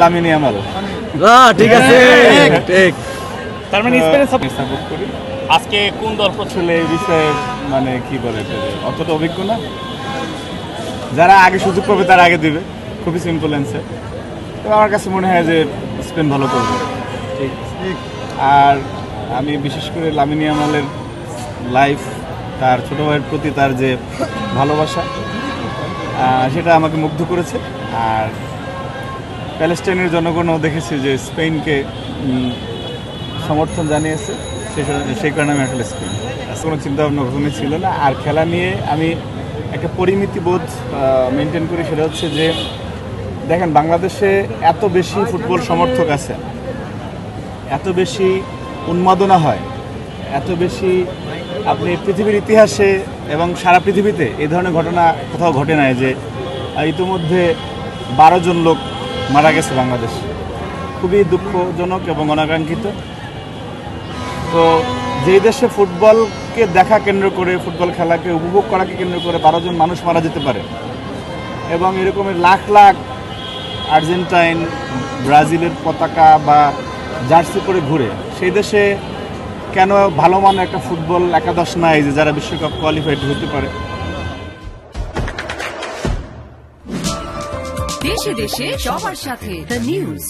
Lamine Yamal. ঠিক আছে, ঠিক। তার মানে স্পেনে সাপোর্ট করি। আজকে কোন দল আসলে এই বিষয়ে মানে কি বলে অতটা অভিজ্ঞ না, যারা আগে সুযোগ পাবে তারা আগে দিবে, খুবই সিম্পল অ্যান্সার। তো আমার কাছে মনে হয় যে স্পেন ভালো করবে। আর আমি বিশেষ করে লামিন ইয়ামালের লাইফ, তার ছোটো ভাইয়ের প্রতি তার যে ভালোবাসা, সেটা আমাকে মুগ্ধ করেছে। আর প্যালেস্টাইনের জনগণও দেখেছি যে স্পেনকে সমর্থন জানিয়েছে, সেই কারণে আমি আসলে স্পেন। কোনো চিন্তাভাবনা কখনোই ছিল না। আর খেলা নিয়ে আমি একটা পরিমিতি বোধ মেনটেন করি, সেটা হচ্ছে যে দেখেন বাংলাদেশে এত বেশি ফুটবল সমর্থক আছে, এত বেশি উন্মাদনা হয়, এত বেশি আপনি পৃথিবীর ইতিহাসে এবং সারা পৃথিবীতে এই ধরনের ঘটনা কোথাও ঘটে নাই যে ইতিমধ্যে 12 জন লোক মারা গেছে বাংলাদেশ। খুবই দুঃখজনক এবং অনাকাঙ্ক্ষিত। তো যেই দেশে ফুটবলকে দেখা কেন্দ্র করে, ফুটবল খেলাকে উপভোগ করাকে কেন্দ্র করে 12 জন মানুষ মারা যেতে পারে, এবং এরকমের লাখ লাখ আর্জেন্টাইন ব্রাজিলের পতাকা বা জার্সি করে ঘুরে, সেই দেশে কেন ভালো মানের একটা ফুটবল একাদশ নাই যে যারা বিশ্বকাপ কোয়ালিফাইড হতে পারে? দেশে দেশে সবার সাথে দ্য নিউজ।